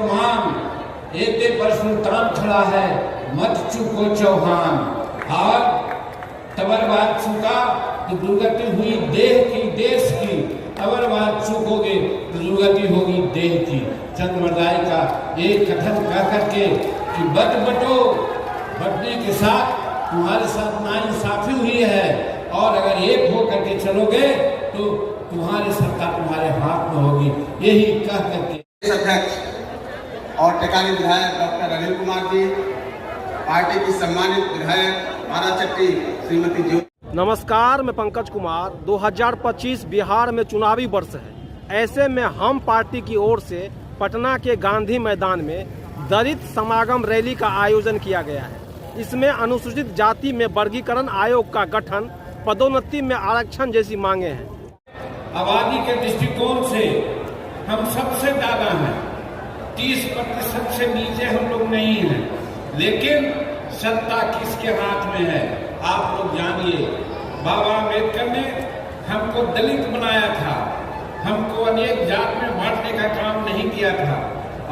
एक पर सुल्तान खड़ा है, मत चूको चौहान। और तबर बात चूका तो दुर्गति हुई देह की, देश की। अगर बात चूकोगे तो दुर्गति होगी देह की। चंद्रमदाई का एक कथन कह करके कि बट बटो, बटने के साथ तुम्हारे साथ नाइंसाफी हुई है, और अगर एक हो करके चलोगे तो तुम्हारी सत्ता तुम्हारे हाथ में होगी। यही कह करके अध्यक्ष और टेकाली विधायक डॉक्टर अनिल कुमार जी, पार्टी की सम्मानित विधायक बाराचट्टी श्रीमती ज्योति। नमस्कार, मैं पंकज कुमार। 2025 बिहार में चुनावी वर्ष है। ऐसे में हम पार्टी की ओर से पटना के गांधी मैदान में दलित समागम रैली का आयोजन किया गया है। इसमें अनुसूचित जाति में वर्गीकरण आयोग का गठन, पदोन्नति में आरक्षण जैसी मांगे हैं। आबादी के दृष्टिकोण से हम सबसे ज्यादा हैं, 30% से नीचे हम लोग नहीं हैं, लेकिन सत्ता किसके हाथ में है आप लोग जानिए। बाबा अम्बेडकर ने हमको दलित बनाया था, हमको अनेक जात में बांटने का काम नहीं किया था,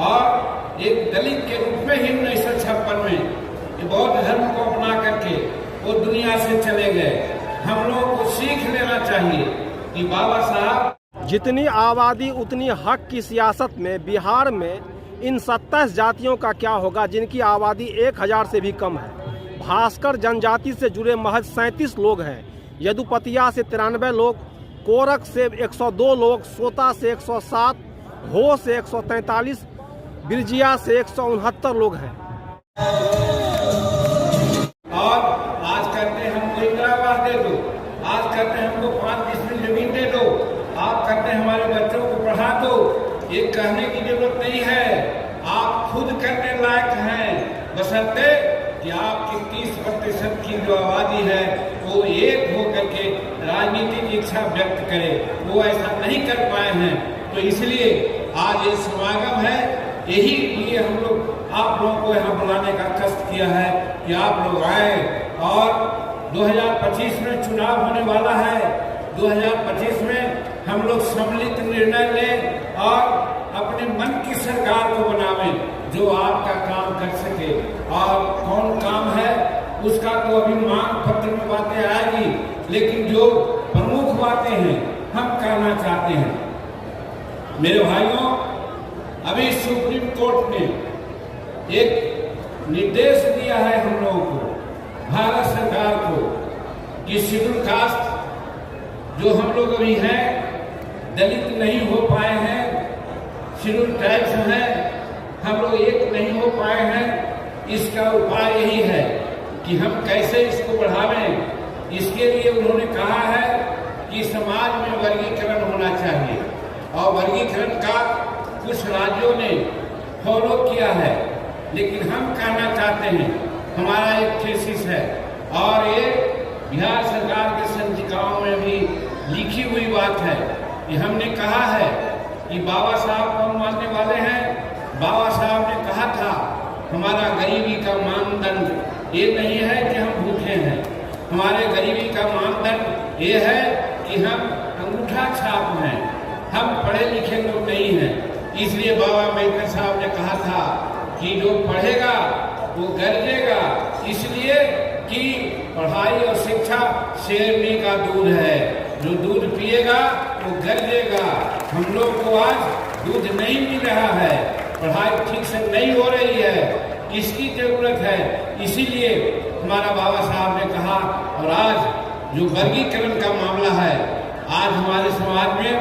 और एक दलित के रूप में ही 1956 में बौद्ध धर्म को अपना करके वो दुनिया से चले गए। हम लोगों को सीख लेना चाहिए कि बाबा साहब, जितनी आबादी उतनी हक की सियासत में बिहार में इन 27 जातियों का क्या होगा जिनकी आबादी 1000 से भी कम है। भास्कर जनजाति से जुड़े महज 37 लोग हैं, यदुपतिया से 93 लोग, कोरक से 102 लोग, सोता से 107, हो से 143, बिरजिया से 169 लोग हैं। और आज कहते हैं हमको इंदिरा आवास दे दो, आज कहते हैं हमको 5 डिसमिल जमीन दे दो, आप कहते हैं हमारे बच्चों को पढ़ा दो। ये कहने की जरूरत नहीं है, आप खुद करने लायक हैं, बशर्ते कि आपकी 30% की जो आबादी है वो एक होकर के राजनीतिक इच्छा व्यक्त करे। वो ऐसा नहीं कर पाए हैं, तो इसलिए आज ये समागम है। यही लिए हम लोग आप लोगों को यहाँ बुलाने का कष्ट किया है कि आप लोग आए। और 2025 में चुनाव होने वाला है। 2025 में हम लोग सम्मिलित निर्णय लें और अपने मन की सरकार को बनावें जो आपका काम कर सके। और कौन काम है उसका तो अभी मांग पत्र में बातें आएगी, लेकिन जो प्रमुख बातें हैं हम कहना चाहते हैं। मेरे भाइयों, अभी सुप्रीम कोर्ट ने एक निर्देश दिया है हम लोगों को, भारत सरकार को, कि शेड्यूल कास्ट जो हम लोग अभी हैं, दलित नहीं हो पाए हैं, शेड्यूल ट्राइब्स हैं, हम लोग एक नहीं हो पाए हैं। इसका उपाय यही है कि हम कैसे इसको बढ़ावें। इसके लिए उन्होंने कहा है कि समाज में वर्गीकरण होना चाहिए, और वर्गीकरण का कुछ राज्यों ने फॉलो किया है, लेकिन हम कहना चाहते हैं, हमारा एक थीसिस है और ये बिहार सरकार के संचिकाओं में भी लिखी हुई बात है कि हमने कहा है कि बाबा साहब कौन मानने वाले हैं। बाबा साहब ने कहा था हमारा गरीबी का मानदंड ये नहीं है कि हम भूखे हैं, हमारे गरीबी का मानदंड ये है कि हम अंगूठा छाप हैं, हम पढ़े लिखे लोग नहीं हैं। इसलिए बाबा अम्बेडकर साहब ने कहा था कि जो पढ़ेगा वो गरजेगा, इसलिए कि पढ़ाई और शिक्षा शेरनी का दूध है, जो दूध पिएगा वो गरजेगा। हम लोग को आज दूध नहीं मिल रहा है, पढ़ाई ठीक से नहीं हो रही है, इसकी जरूरत है। इसीलिए हमारा बाबा साहब ने कहा, और आज जो वर्गीकरण का मामला है, आज हमारे समाज में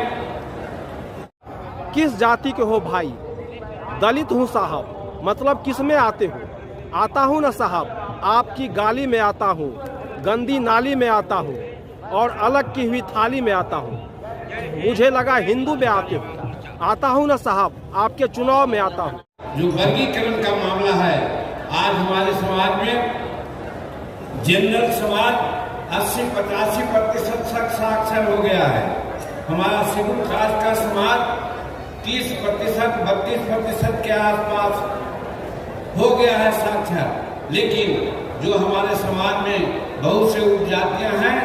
किस जाति के हो भाई? दलित हूँ साहब, मतलब किस में आते हो? आता हूँ ना साहब, आपकी गाली में आता हूँ, गंदी नाली में आता हूँ, और अलग की हुई थाली में आता हूँ। मुझे लगा हिंदू में आते हो। आता हूँ ना साहब, आपके चुनाव में आता हूँ। जो वर्गीकरण का मामला है, आज हमारे समाज में जनरल समाज 80-85% साक्षर हो गया है। हमारा शेड्यूल कास्ट का समाज 30%, 32% के आसपास हो गया है साक्षर। लेकिन जो हमारे समाज में बहुत से उपजातियां हैं,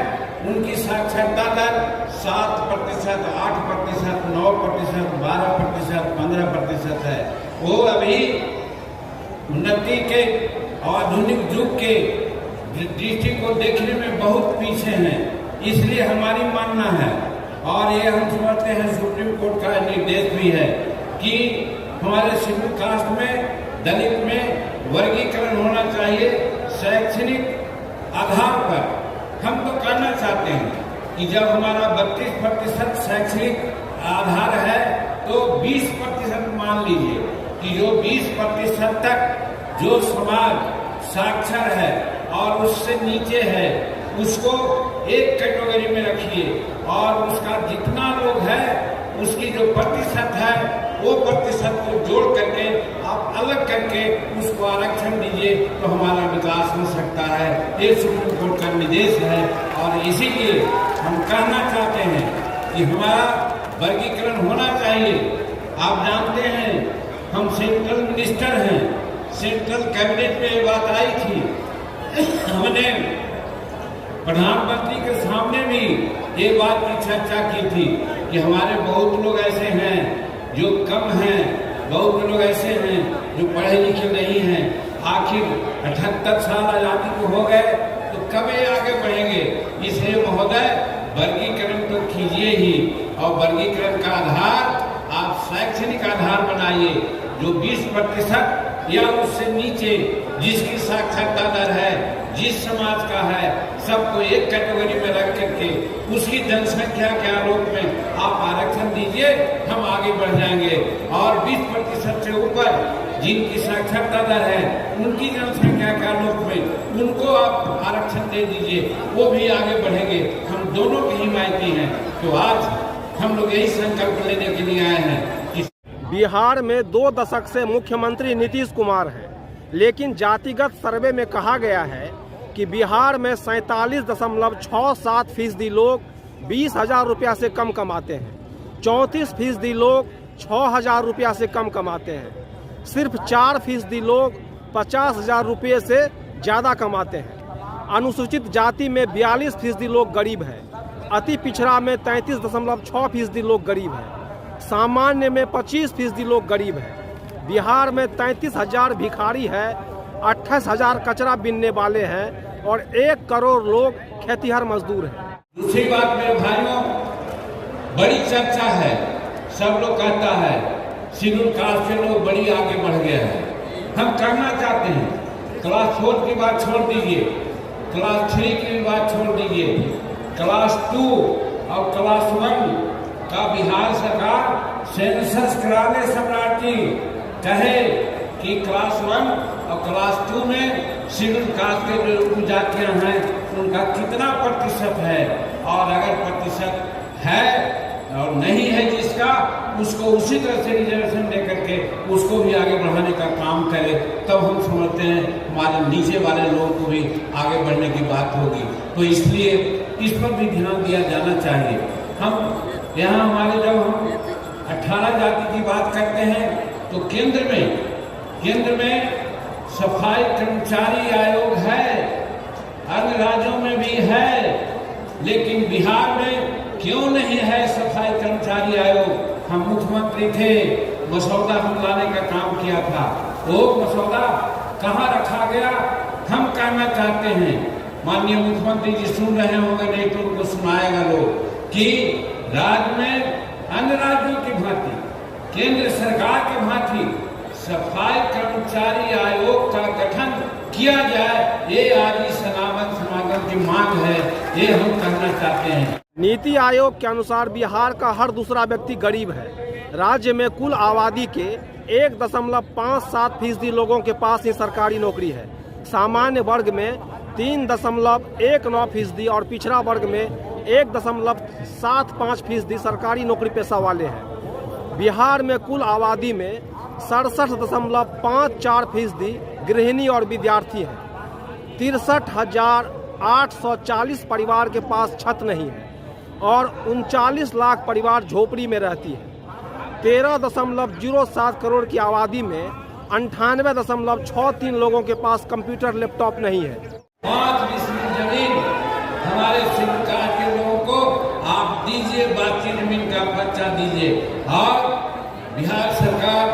उनकी साक्षरता दर 7%, 8%, 9%, 12%, 15% है। वो अभी उन्नति के आधुनिक युग के दृष्टि को देखने में बहुत पीछे हैं। इसलिए हमारी मानना है और ये हम समझते हैं सुप्रीम कोर्ट का निर्देश भी है कि हमारे शेड्यूल कास्ट में, दलित में वर्गीकरण होना चाहिए शैक्षणिक आधार पर। हम तो करना चाहते हैं कि जब हमारा 32% शैक्षणिक आधार है तो 20% मान लीजिए कि जो 20% तक जो समाज साक्षर है और उससे नीचे है उसको एक कैटेगरी में रखिए और उसका जितना लोग है उसकी जो प्रतिशत है वो प्रतिशत को जोड़ करके आप अलग करके उसको आरक्षण दीजिए तो हमारा विकास हो सकता है। ये सुप्रीम कोर्ट का निर्देश है और इसीलिए हम कहना चाहते हैं कि हमारा वर्गीकरण होना चाहिए। आप जानते हैं हम सेंट्रल मिनिस्टर हैं, सेंट्रल कैबिनेट में ये बात आई थी। हमने प्रधानमंत्री के सामने भी ये बात की चर्चा की थी कि हमारे बहुत लोग ऐसे हैं जो कम हैं, बहुत लोग ऐसे हैं जो पढ़े लिखे नहीं हैं। आखिर 78 साल आजादी को हो गए तो कब ये आगे बढ़ेंगे। इसलिए महोदय वर्गीकरण तो कीजिए ही और वर्गीकरण का आधार आप शैक्षणिक आधार बनाइए। जो 20% या उससे नीचे जिसकी साक्षरता दर है, जिस समाज का है, सबको एक कैटेगरी में रख करके उसकी जनसंख्या के आलोक में आप आरक्षण दीजिए, हम आगे बढ़ जाएंगे। और 20% से ऊपर जिनकी साक्षरता दर है उनकी जनसंख्या के आलोक में उनको आप आरक्षण दे दीजिए, वो भी आगे बढ़ेंगे। हम दोनों की हिमायती हैं। तो आज हम लोग यही संकल्प लेने के लिए आए हैं। बिहार में 2 दशक से मुख्यमंत्री नीतीश कुमार हैं, लेकिन जातिगत सर्वे में कहा गया है कि बिहार में 47.67% लोग 20,000 रुपया से कम कमाते हैं, 34% लोग 6,000 रुपया से कम कमाते हैं, सिर्फ 4% लोग 50,000 रुपये से ज़्यादा कमाते हैं। अनुसूचित जाति में 42% लोग गरीब हैं, अति पिछड़ा में 33.6% लोग गरीब हैं, सामान्य में 25% लोग गरीब हैं। बिहार में 33,000 भिखारी है, 28,000 कचरा बीनने वाले हैं और 1 करोड़ लोग खेतिहर मजदूर हैं। दूसरी बात मेरे भाइयों, बड़ी चर्चा है, सब लोग कहता है शेड्यूल कास्ट के लोग बड़ी आगे बढ़ गया है। हम करना चाहते हैं क्लास 4 की बात छोड़ दीजिए, क्लास 3 की भी बात छोड़ दीजिए, क्लास 2 और क्लास 1 का बिहार सरकार सेंसस कराने सम्राट जी कहे कि क्लास 1 और क्लास 2 में शेड्यूल कास्ट के जो उपजातियां हैं उनका कितना प्रतिशत है, और अगर प्रतिशत है और नहीं है जिसका, उसको उसी तरह से रिजर्वेशन देकर के उसको भी आगे बढ़ाने का काम करे। तब हम समझते हैं हमारे नीचे वाले लोगों को भी आगे बढ़ने की बात होगी। तो इसलिए इस पर भी ध्यान दिया जाना चाहिए। हम यहाँ हमारे जब हम 18 जाति की बात करते हैं तो केंद्र में सफाई कर्मचारी आयोग है, अन्य राज्यों में भी है, लेकिन बिहार में क्यों नहीं है सफाई कर्मचारी आयोग। हम मुख्यमंत्री थे, मसौदा हम लाने का काम किया था, वो मसौदा कहाँ रखा गया हम कहना चाहते हैं। माननीय मुख्यमंत्री जी सुन रहे होंगे, नहीं तो उनको सुनाएगा लोग कि राज्य में अन्य राज्यों की भांति, केंद्र सरकार की भांति सफाई कर्मचारी आयोग का गठन किया जाए। ये आज इस सनातन समागम की मांग है, ये हम कहना चाहते हैं। नीति आयोग के अनुसार बिहार का हर दूसरा व्यक्ति गरीब है। राज्य में कुल आबादी के 1.57% लोगों के पास ही सरकारी नौकरी है। सामान्य वर्ग में 3.19% और पिछड़ा वर्ग में 1.75% सरकारी नौकरी पेशा वाले हैं। बिहार में कुल आबादी में 67.54% गृहिणी और विद्यार्थी हैं। 63,840 परिवार के पास छत नहीं है और 39 लाख परिवार झोपड़ी में रहती है। 13.07 करोड़ की आबादी में 98.63 लोगों के पास कंप्यूटर लैपटॉप नहीं है। 5 डिसमिल जमीन हमारे सरकार के लोगों को आप दीजिए, बाकी जमीन का पर्चा दीजिए और बिहार सरकार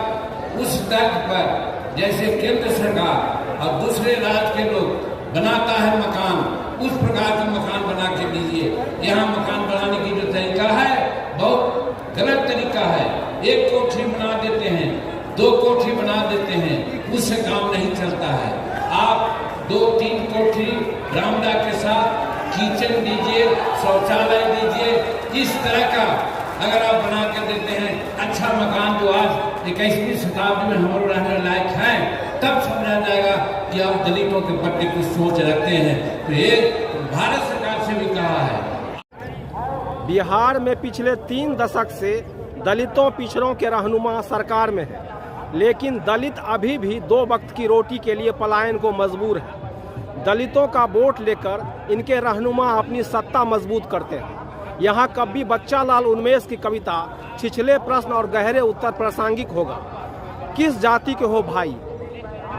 उस तर्ज पर जैसे केंद्र सरकार और दूसरे राज्य के लोग बनाता है मकान, उस प्रकार का मकान बना के दीजिए। यहाँ मकान बनाने की जो तरीका है बहुत गलत तरीका है। एक कोठी बना देते हैं, 2 कोठी बना देते हैं, उससे काम नहीं चलता है। आप 2-3 कोठी बरामदा के साथ किचन दीजिए, शौचालय दीजिए। इस तरह का अगर आप बना के देते हैं अच्छा मकान जो आज 21वीं शताब्दी में हमारे रहने लायक है, तब समझा जाएगा कि आप दलितों के प्रति कुछ सोच रखते हैं। तो ये भारत सरकार से भी कहा है। बिहार में पिछले 3 दशक से दलितों पिछड़ों के रहनुमा सरकार में है, लेकिन दलित अभी भी 2 वक्त की रोटी के लिए पलायन को मजबूर है। दलितों का वोट लेकर इनके रहनुमा अपनी सत्ता मजबूत करते हैं। यहाँ कभी बच्चा लाल उन्मेष की कविता छिछले प्रश्न और गहरे उत्तर प्रासंगिक होगा। किस जाति के हो भाई?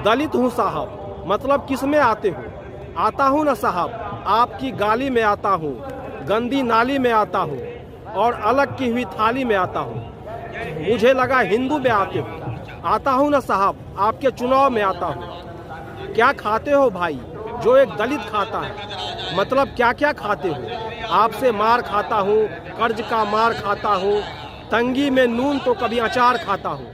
दलित हूँ साहब। मतलब किस में आते हो? आता हूँ न साहब, आपकी गाली में आता हूँ, गंदी नाली में आता हूँ और अलग की हुई थाली में आता हूँ। मुझे लगा हिंदू में आते हो। आता हूँ न साहब, आपके चुनाव में आता हूँ। क्या खाते हो भाई जो एक दलित खाता है? मतलब क्या क्या खाते हो? आपसे मार खाता हूँ, कर्ज का मार खाता हूँ, तंगी में नून तो कभी अचार खाता हूँ।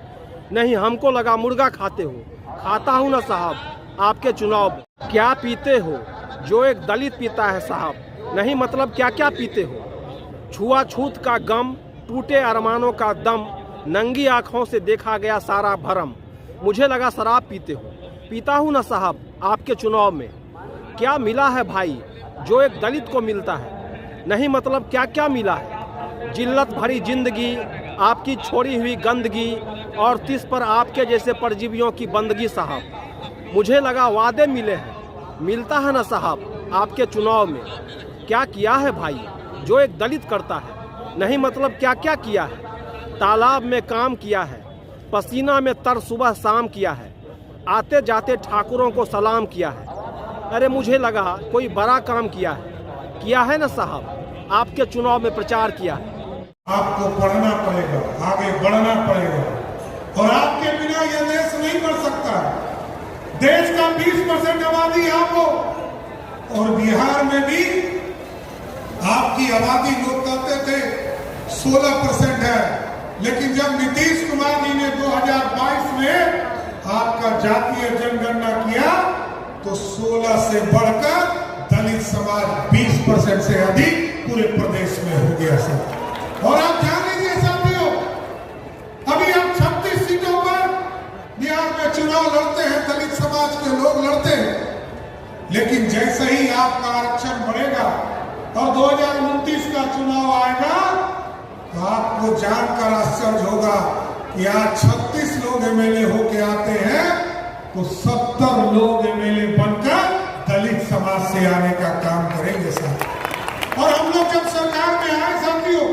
नहीं, हमको लगा मुर्गा खाते हो। खाता हूँ ना साहब, आपके चुनाव में। क्या पीते हो जो एक दलित पीता है साहब? नहीं, मतलब क्या क्या पीते हो? छुआछूत का गम, टूटे अरमानों का दम, नंगी आँखों से देखा गया सारा भरम। मुझे लगा शराब पीते हो। पीता हूँ ना साहब, आपके चुनाव में। क्या मिला है भाई जो एक दलित को मिलता है? नहीं, मतलब क्या क्या मिला है? जिल्लत भरी जिंदगी, आपकी छोड़ी हुई गंदगी और 30 पर आपके जैसे परजीवियों की बंदगी साहब। मुझे लगा वादे मिले हैं। मिलता है ना साहब आपके चुनाव में। क्या किया है भाई जो एक दलित करता है? नहीं, मतलब क्या क्या किया है? तालाब में काम किया है, पसीना में तर सुबह शाम किया है, आते जाते ठाकुरों को सलाम किया है। अरे मुझे लगा कोई बड़ा काम किया है ना साहब, आपके चुनाव में प्रचार किया है। आपको पढ़ना पड़ेगा, आगे बढ़ना पड़ेगा और आपके बिना यह देश नहीं बढ़ सकता। देश का 20% आबादी आप हो और बिहार में भी आपकी आबादी लोग कहते थे 16% है, लेकिन जब नीतीश कुमार जी ने 2022 में आपका जातीय जनगणना किया तो 16 से बढ़कर दलित समाज 20% से अधिक पूरे प्रदेश में हो गया सर। और आप जान लीजिए साथियों, अभी हम 36 सीटों पर बिहार में चुनाव लड़ते हैं, दलित समाज के लोग लड़ते हैं, लेकिन जैसे ही आपका आरक्षण बढ़ेगा और 2029 का चुनाव आएगा तो आपको जानकर आश्चर्य होगा कि आज 36 लोग एमएलए होके आते हैं तो 70 लोग एमएलए बनकर दलित समाज से आने का काम करेंगे सर। और हम लोग जब सरकार में आए साथियों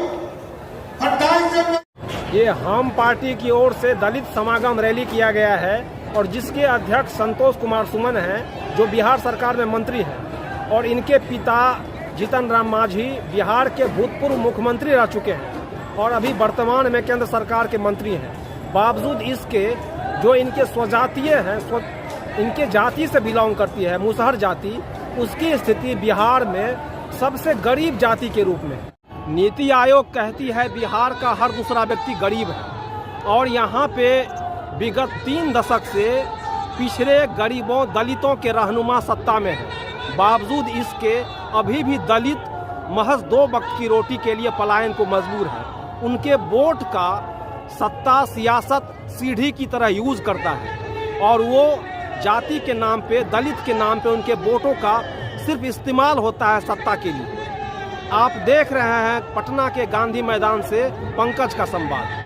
28 जनवरी ये हम पार्टी की ओर से दलित समागम रैली किया गया है और जिसके अध्यक्ष संतोष कुमार सुमन हैं, जो बिहार सरकार में मंत्री हैं, और इनके पिता जीतन राम मांझी बिहार के भूतपूर्व मुख्यमंत्री रह चुके हैं और अभी वर्तमान में केंद्र सरकार के मंत्री हैं। बावजूद इसके जो इनके स्वजातीय हैं, इनके जाति से बिलोंग करती है, मुसहर जाति, उसकी स्थिति बिहार में सबसे गरीब जाति के रूप में। नीति आयोग कहती है बिहार का हर दूसरा व्यक्ति गरीब है और यहाँ पे विगत 3 दशक से पिछड़े गरीबों दलितों के रहनुमा सत्ता में है। बावजूद इसके अभी भी दलित महज 2 वक्त की रोटी के लिए पलायन को मजबूर है। उनके वोट का सत्ता सियासत सीढ़ी की तरह यूज करता है और वो जाति के नाम पे, दलित के नाम पे उनके वोटों का सिर्फ इस्तेमाल होता है सत्ता के लिए। आप देख रहे हैं पटना के गांधी मैदान से पंकज का संवाद।